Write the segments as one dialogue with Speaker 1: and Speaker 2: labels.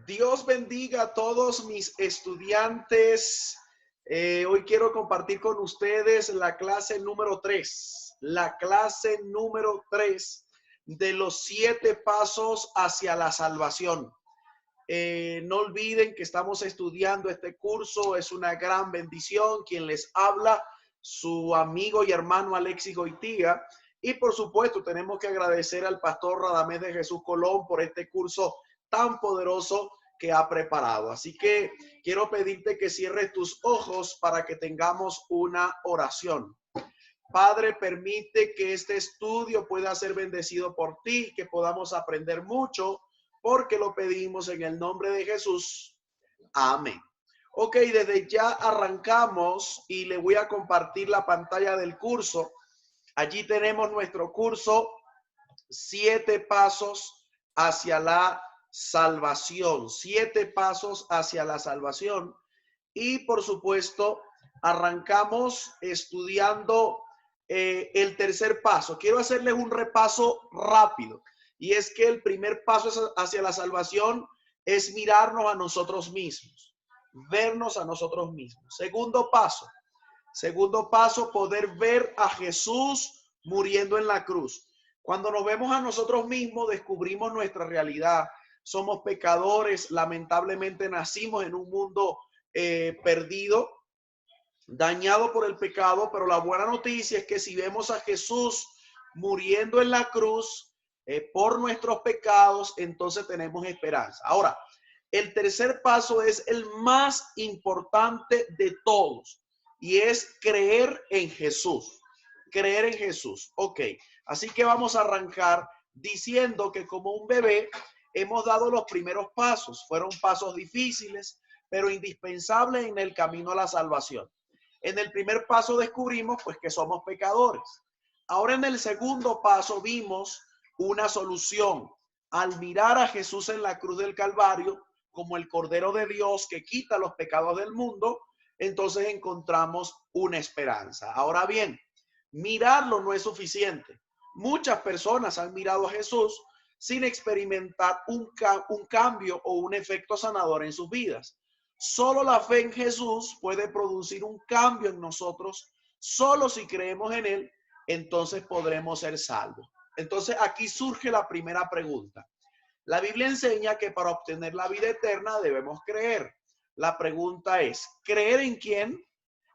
Speaker 1: Dios bendiga a todos mis estudiantes. Hoy quiero compartir con ustedes la clase número 3, de los 7 pasos hacia la salvación. No olviden que estamos estudiando este curso, es una gran bendición. Quien les habla, su amigo y hermano Alexis Goitía. Y por supuesto tenemos que agradecer al pastor Radamés de Jesús Colón por este curso tan poderoso que ha preparado. Así que quiero pedirte que cierres tus ojos para que tengamos una oración. Padre, permite que este estudio pueda ser bendecido por ti, que podamos aprender mucho, porque lo pedimos en el nombre de Jesús. Amén. Ok, desde ya arrancamos y le voy a compartir la pantalla del curso. Allí tenemos nuestro curso, 7 pasos hacia la salvación, 7 pasos hacia la salvación. Y por supuesto, arrancamos estudiando el tercer paso. Quiero hacerles un repaso rápido. Y es que el primer paso hacia la salvación es mirarnos a nosotros mismos, vernos a nosotros mismos. Segundo paso, poder ver a Jesús muriendo en la cruz. Cuando nos vemos a nosotros mismos, descubrimos nuestra realidad. Somos pecadores, lamentablemente nacimos en un mundo perdido, dañado por el pecado, pero la buena noticia es que si vemos a Jesús muriendo en la cruz por nuestros pecados, entonces tenemos esperanza. Ahora, el tercer paso es el más importante de todos y es creer en Jesús. Creer en Jesús. Ok, así que vamos a arrancar diciendo que como un bebé hemos dado los primeros pasos. Fueron pasos difíciles, pero indispensables en el camino a la salvación. En el primer paso descubrimos pues que somos pecadores. Ahora en el segundo paso vimos una solución. Al mirar a Jesús en la cruz del Calvario como el Cordero de Dios que quita los pecados del mundo, entonces encontramos una esperanza. Ahora bien, mirarlo no es suficiente. Muchas personas han mirado a Jesús sin experimentar un cambio o un efecto sanador en sus vidas. Solo la fe en Jesús puede producir un cambio en nosotros. Solo si creemos en Él, entonces podremos ser salvos. Entonces aquí surge la primera pregunta. La Biblia enseña que para obtener la vida eterna debemos creer. La pregunta es, ¿creer en quién?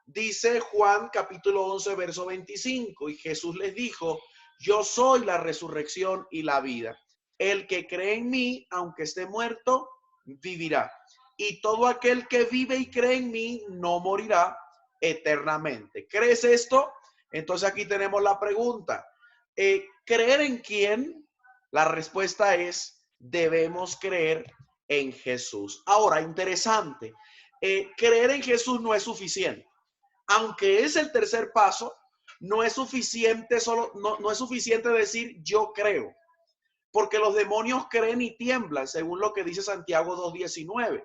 Speaker 1: Dice Juan capítulo 11, verso 25, y Jesús les dijo, yo soy la resurrección y la vida. El que cree en mí, aunque esté muerto, vivirá. Y todo aquel que vive y cree en mí no morirá eternamente. ¿Crees esto? Entonces aquí tenemos la pregunta. ¿Creer en quién? La respuesta es, debemos creer en Jesús. Ahora, interesante, creer en Jesús no es suficiente. Aunque es el tercer paso, no es suficiente no es suficiente decir yo creo, porque los demonios creen y tiemblan, según lo que dice Santiago 2:19.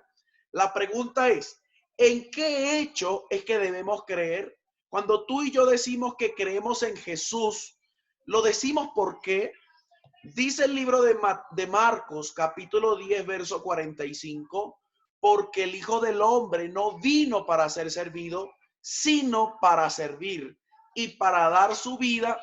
Speaker 1: La pregunta es, ¿en qué hecho es que debemos creer? Cuando tú y yo decimos que creemos en Jesús, lo decimos porque dice el libro de Marcos, capítulo 10, verso 45, porque el Hijo del Hombre no vino para ser servido, sino para servir y para dar su vida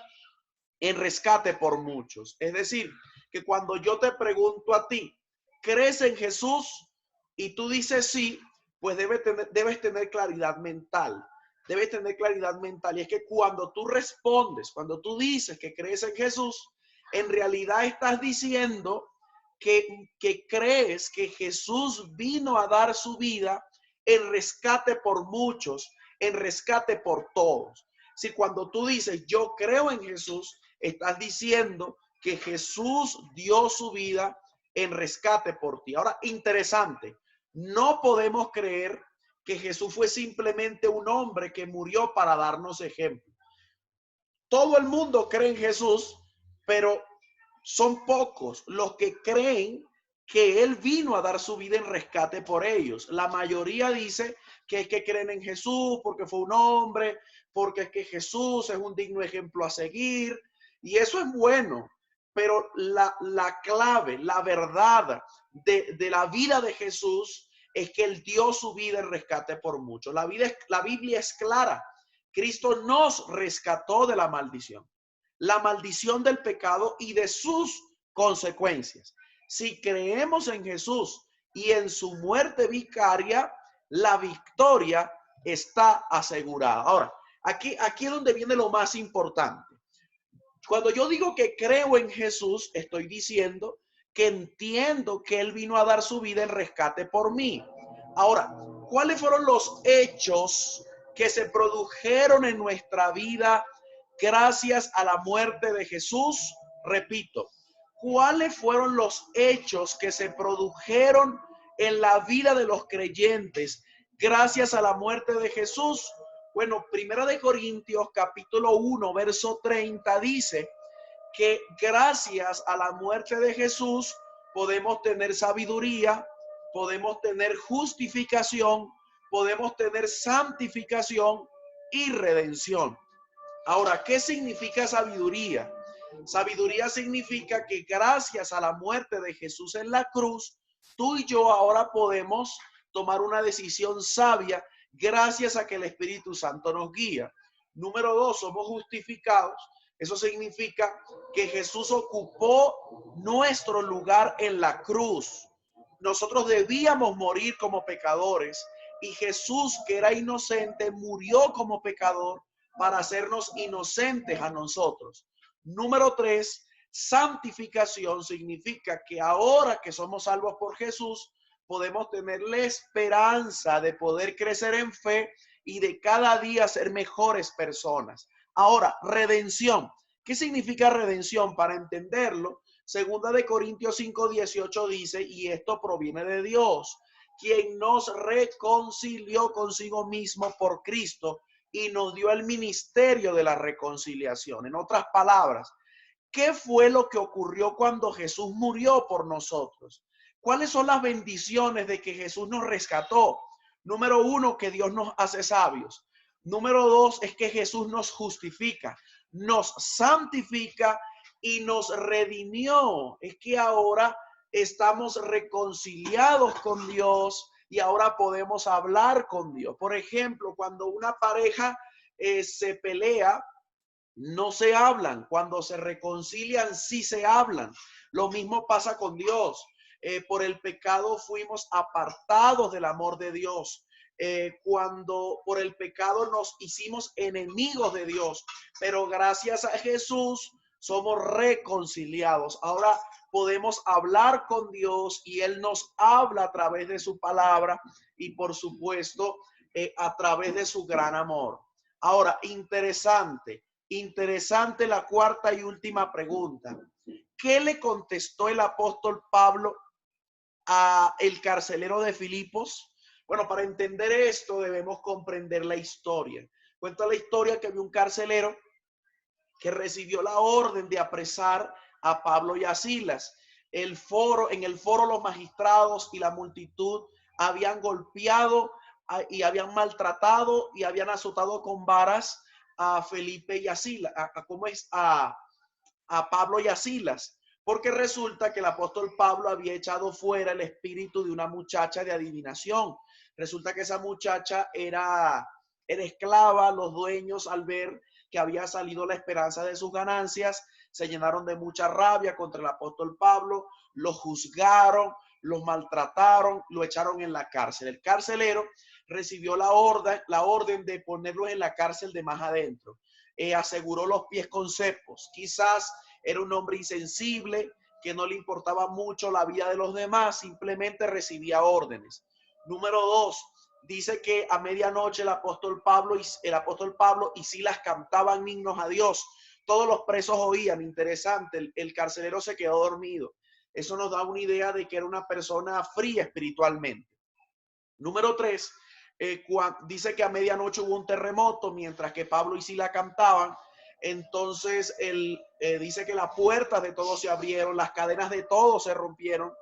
Speaker 1: en rescate por muchos. Es decir, que cuando yo te pregunto a ti, ¿crees en Jesús? Y tú dices sí, pues debes tener claridad mental. Debes tener claridad mental. Y es que cuando tú respondes, cuando tú dices que crees en Jesús, en realidad estás diciendo que crees que Jesús vino a dar su vida en rescate por muchos, en rescate por todos. Si cuando tú dices yo creo en Jesús, estás diciendo que Jesús dio su vida en rescate por ti. Ahora, interesante, no podemos creer que Jesús fue simplemente un hombre que murió para darnos ejemplo. Todo el mundo cree en Jesús, pero son pocos los que creen que Él vino a dar su vida en rescate por ellos. La mayoría dice que es que creen en Jesús porque fue un hombre, porque es que Jesús es un digno ejemplo a seguir. Y eso es bueno, pero la clave, la verdad de la vida de Jesús es que Él dio su vida en rescate por muchos. La Biblia es clara. Cristo nos rescató de la maldición del pecado y de sus consecuencias. Si creemos en Jesús y en su muerte vicaria, la victoria está asegurada. Ahora, aquí es donde viene lo más importante. Cuando yo digo que creo en Jesús, estoy diciendo que entiendo que Él vino a dar su vida en rescate por mí. Ahora, ¿cuáles fueron los hechos que se produjeron en nuestra vida gracias a la muerte de Jesús? Repito, ¿cuáles fueron los hechos que se produjeron en la vida de los creyentes gracias a la muerte de Jesús? Bueno, Primera de Corintios capítulo 1, verso 30 dice que gracias a la muerte de Jesús podemos tener sabiduría, podemos tener justificación, podemos tener santificación y redención. Ahora, ¿qué significa sabiduría? Sabiduría significa que gracias a la muerte de Jesús en la cruz, tú y yo ahora podemos tomar una decisión sabia gracias a que el Espíritu Santo nos guía. Número 2, somos justificados. Eso significa que Jesús ocupó nuestro lugar en la cruz. Nosotros debíamos morir como pecadores y Jesús, que era inocente, murió como pecador para hacernos inocentes a nosotros. Número 3, santificación significa que ahora que somos salvos por Jesús, podemos tener la esperanza de poder crecer en fe y de cada día ser mejores personas. Ahora, redención. ¿Qué significa redención? Para entenderlo, Segunda de Corintios 5:18 dice, y esto proviene de Dios, quien nos reconcilió consigo mismo por Cristo y nos dio el ministerio de la reconciliación. En otras palabras, ¿qué fue lo que ocurrió cuando Jesús murió por nosotros? ¿Cuáles son las bendiciones de que Jesús nos rescató? Número 1, que Dios nos hace sabios. Número 2, es que Jesús nos justifica, nos santifica y nos redimió. Es que ahora estamos reconciliados con Dios y ahora podemos hablar con Dios. Por ejemplo, cuando una pareja se pelea, no se hablan. Cuando se reconcilian, sí se hablan. Lo mismo pasa con Dios. Por el pecado fuimos apartados del amor de Dios. Cuando por el pecado nos hicimos enemigos de Dios, pero gracias a Jesús somos reconciliados. Ahora podemos hablar con Dios y Él nos habla a través de su palabra y por supuesto a través de su gran amor. Ahora, interesante la cuarta y última pregunta. ¿Qué le contestó el apóstol Pablo a el carcelero de Filipos? Bueno, para entender esto debemos comprender la historia. Cuenta la historia que había un carcelero que recibió la orden de apresar a Pablo y a Silas. En el foro los magistrados y la multitud habían golpeado y habían maltratado y habían azotado con varas a Felipe y a Silas, a Pablo y a Silas, porque resulta que el apóstol Pablo había echado fuera el espíritu de una muchacha de adivinación. Resulta que esa muchacha era esclava. Los dueños, al ver que había salido la esperanza de sus ganancias, se llenaron de mucha rabia contra el apóstol Pablo, lo juzgaron, los maltrataron, lo echaron en la cárcel. El carcelero recibió la orden de ponerlos en la cárcel de más adentro. Aseguró los pies con cepos. Quizás era un hombre insensible, que no le importaba mucho la vida de los demás, simplemente recibía órdenes. Número 2, dice que a medianoche el apóstol Pablo y Silas cantaban himnos a Dios. Todos los presos oían. Interesante, el carcelero se quedó dormido. Eso nos da una idea de que era una persona fría espiritualmente. Número 3, dice que a medianoche hubo un terremoto mientras que Pablo y Silas cantaban. Entonces dice que las puertas de todos se abrieron, las cadenas de todos se rompieron.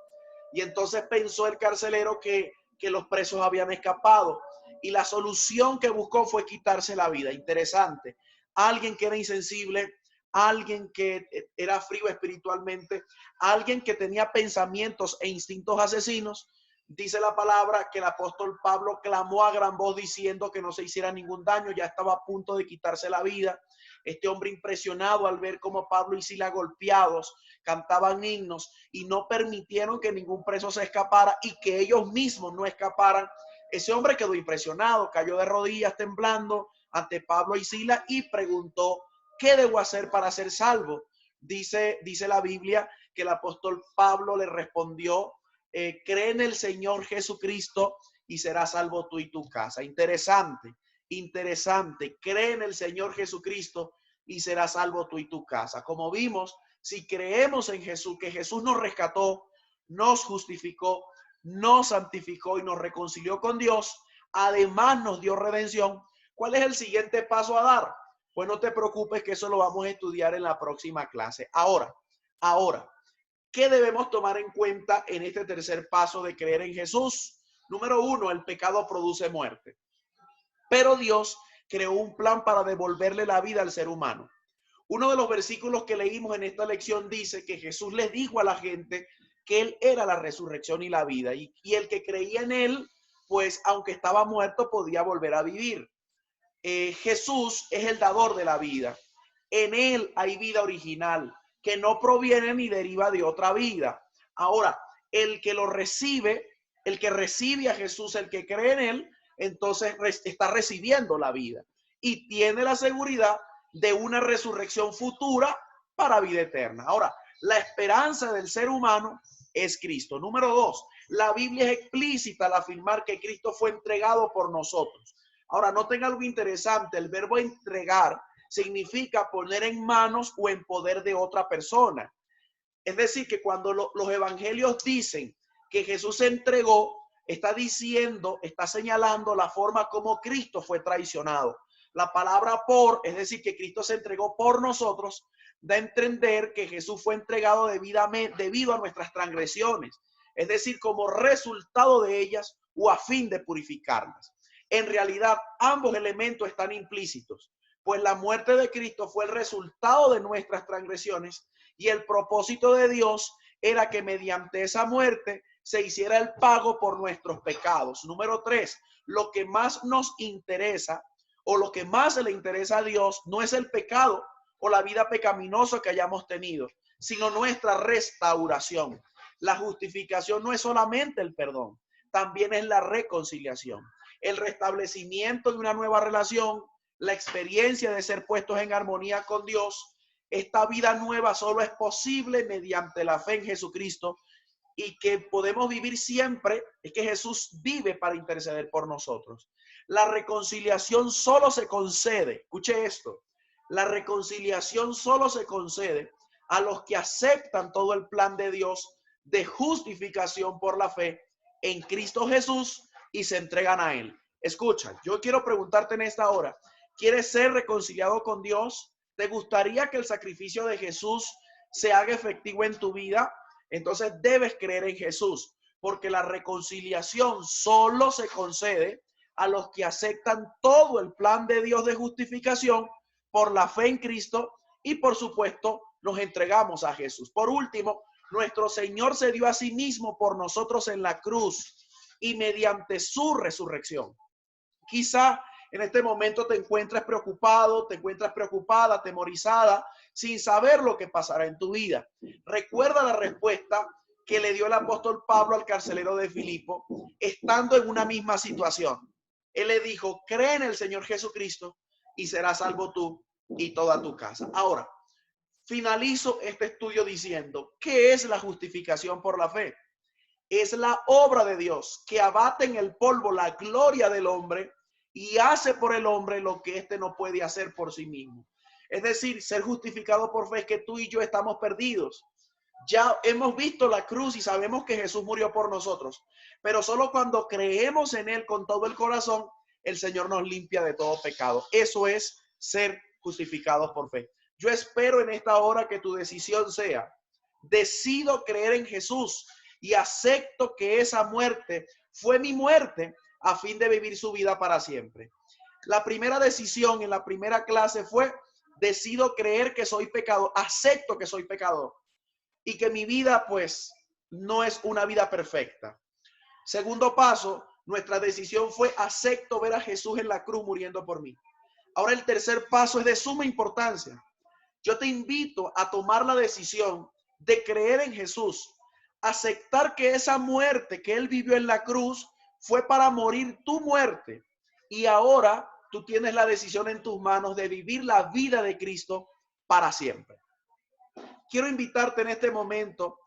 Speaker 1: Y entonces pensó el carcelero que los presos habían escapado. Y la solución que buscó fue quitarse la vida. Interesante. Alguien que era insensible, alguien que era frío espiritualmente, alguien que tenía pensamientos e instintos asesinos. Dice la palabra que el apóstol Pablo clamó a gran voz diciendo que no se hiciera ningún daño, ya estaba a punto de quitarse la vida. Este hombre, impresionado al ver cómo Pablo y Silas, golpeados, cantaban himnos y no permitieron que ningún preso se escapara y que ellos mismos no escaparan, ese hombre quedó impresionado, cayó de rodillas temblando ante Pablo y Silas y preguntó: ¿qué debo hacer para ser salvo? Dice la Biblia que el apóstol Pablo le respondió: cree en el Señor Jesucristo y serás salvo tú y tu casa. Interesante, interesante. Cree en el Señor Jesucristo y serás salvo tú y tu casa. Como vimos, si creemos en Jesús, que Jesús nos rescató, nos justificó, nos santificó y nos reconcilió con Dios, además nos dio redención, ¿cuál es el siguiente paso a dar? Pues no te preocupes, que eso lo vamos a estudiar en la próxima clase. Ahora, ¿qué debemos tomar en cuenta en este tercer paso de creer en Jesús? Número 1, el pecado produce muerte. Pero Dios creó un plan para devolverle la vida al ser humano. Uno de los versículos que leímos en esta lección dice que Jesús les dijo a la gente que Él era la resurrección y la vida. Y el que creía en Él, pues aunque estaba muerto, podía volver a vivir. Jesús es el dador de la vida. En Él hay vida original que no proviene ni deriva de otra vida. Ahora, el que lo recibe, el que recibe a Jesús, el que cree en Él, entonces está recibiendo la vida y tiene la seguridad de una resurrección futura para vida eterna. Ahora, la esperanza del ser humano es Cristo. Número 2, la Biblia es explícita al afirmar que Cristo fue entregado por nosotros. Ahora, noten algo interesante: el verbo entregar significa poner en manos o en poder de otra persona. Es decir, que cuando los evangelios dicen que Jesús se entregó, está señalando la forma como Cristo fue traicionado. La palabra por, es decir, que Cristo se entregó por nosotros, da a entender que Jesús fue entregado debido a nuestras transgresiones, es decir, como resultado de ellas o a fin de purificarlas. En realidad, ambos elementos están implícitos, pues la muerte de Cristo fue el resultado de nuestras transgresiones y el propósito de Dios era que mediante esa muerte se hiciera el pago por nuestros pecados. Número 3, lo que más nos interesa o lo que más le interesa a Dios no es el pecado o la vida pecaminosa que hayamos tenido, sino nuestra restauración. La justificación no es solamente el perdón, también es la reconciliación, el restablecimiento de una nueva relación, la experiencia de ser puestos en armonía con Dios. Esta vida nueva solo es posible mediante la fe en Jesucristo, y que podemos vivir siempre es que Jesús vive para interceder por nosotros. La reconciliación solo se concede, escuche esto, la reconciliación solo se concede a los que aceptan todo el plan de Dios de justificación por la fe en Cristo Jesús y se entregan a Él. Escucha, yo quiero preguntarte en esta hora: ¿quieres ser reconciliado con Dios? ¿Te gustaría que el sacrificio de Jesús se haga efectivo en tu vida? Entonces debes creer en Jesús, porque la reconciliación solo se concede a los que aceptan todo el plan de Dios de justificación por la fe en Cristo y, por supuesto, nos entregamos a Jesús. Por último, nuestro Señor se dio a sí mismo por nosotros en la cruz y mediante su resurrección. Quizá en este momento te encuentres preocupado, te encuentras preocupada, atemorizada, sin saber lo que pasará en tu vida. Recuerda la respuesta que le dio el apóstol Pablo al carcelero de Filipo, estando en una misma situación. Él le dijo: cree en el Señor Jesucristo y serás salvo tú y toda tu casa. Ahora, finalizo este estudio diciendo: ¿qué es la justificación por la fe? Es la obra de Dios que abate en el polvo la gloria del hombre y hace por el hombre lo que éste no puede hacer por sí mismo. Es decir, ser justificado por fe es que tú y yo estamos perdidos. Ya hemos visto la cruz y sabemos que Jesús murió por nosotros, pero solo cuando creemos en Él con todo el corazón, el Señor nos limpia de todo pecado. Eso es ser justificados por fe. Yo espero en esta hora que tu decisión sea: decido creer en Jesús y acepto que esa muerte fue mi muerte a fin de vivir su vida para siempre. La primera decisión en la primera clase fue decido creer que soy pecador, acepto que soy pecador y que mi vida pues no es una vida perfecta. Segundo paso, nuestra decisión fue acepto ver a Jesús en la cruz muriendo por mí. Ahora el tercer paso es de suma importancia. Yo te invito a tomar la decisión de creer en Jesús, aceptar que esa muerte que Él vivió en la cruz fue para morir tu muerte. Y ahora tú tienes la decisión en tus manos de vivir la vida de Cristo para siempre. Quiero invitarte en este momento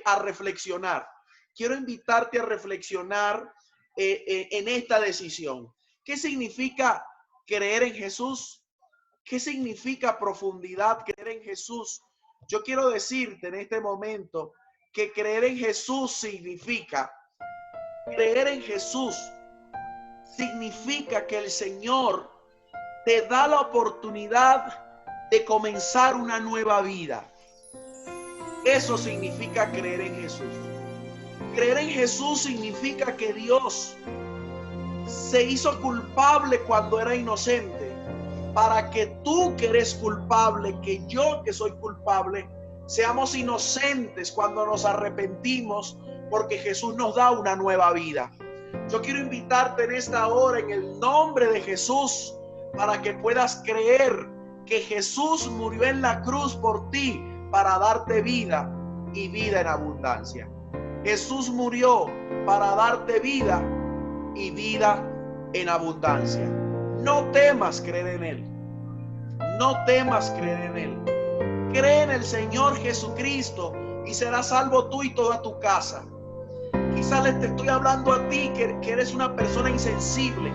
Speaker 1: a reflexionar. Quiero invitarte a reflexionar en esta decisión. ¿Qué significa creer en Jesús? ¿Qué significa profundidad creer en Jesús? Yo quiero decirte en este momento que creer en Jesús significa que el Señor te da la oportunidad de comenzar una nueva vida. Eso significa creer en Jesús. Creer en Jesús significa que Dios se hizo culpable cuando era inocente, para que tú que eres culpable, que yo que soy culpable, seamos inocentes cuando nos arrepentimos, porque Jesús nos da una nueva vida. Yo quiero invitarte en esta hora en el nombre de Jesús para que puedas creer que Jesús murió en la cruz por ti para darte vida y vida en abundancia. Jesús murió para darte vida y vida en abundancia. No temas creer en Él. No temas creer en Él. Cree en el Señor Jesucristo y serás salvo tú y toda tu casa. Quizás te estoy hablando a ti que eres una persona insensible.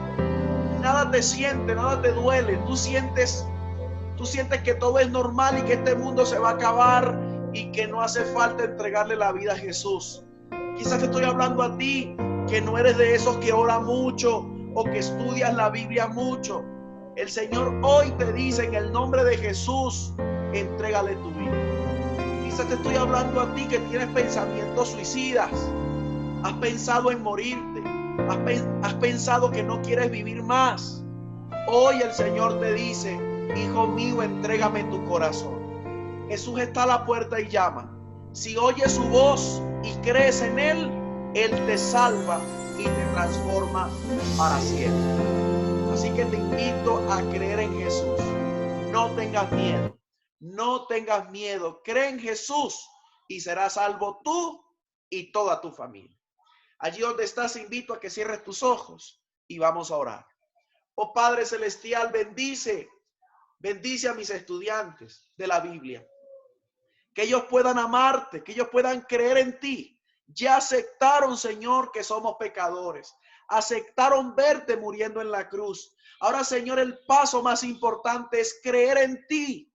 Speaker 1: Nada te siente, nada te duele. Tú sientes que todo es normal y que este mundo se va a acabar y que no hace falta entregarle la vida a Jesús. Quizás te estoy hablando a ti que no eres de esos que ora mucho o que estudias la Biblia mucho. El Señor hoy te dice en el nombre de Jesús, entrégale tu vida. Quizás te estoy hablando a ti que tienes pensamientos suicidas. Has pensado en morirte. Has pensado que no quieres vivir más. Hoy el Señor te dice, hijo mío, entrégame tu corazón. Jesús está a la puerta y llama. Si oyes su voz y crees en Él, Él te salva y te transforma para siempre. Así que te invito a creer en Jesús. No tengas miedo. No tengas miedo. Cree en Jesús y serás salvo tú y toda tu familia. Allí donde estás, invito a que cierres tus ojos y vamos a orar. Oh Padre Celestial, bendice a mis estudiantes de la Biblia. Que ellos puedan amarte, que ellos puedan creer en ti. Ya aceptaron, Señor, que somos pecadores. Aceptaron verte muriendo en la cruz. Ahora, Señor, el paso más importante es creer en ti.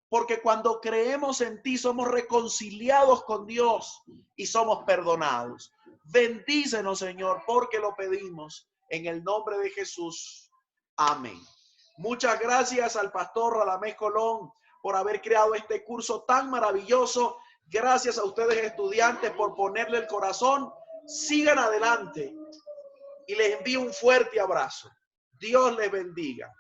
Speaker 1: Porque cuando creemos en ti, somos reconciliados con Dios y somos perdonados. Bendícenos, Señor, porque lo pedimos en el nombre de Jesús. Amén. Muchas gracias al pastor Radamés Colón por haber creado este curso tan maravilloso. Gracias a ustedes, estudiantes, por ponerle el corazón. Sigan adelante y les envío un fuerte abrazo. Dios les bendiga.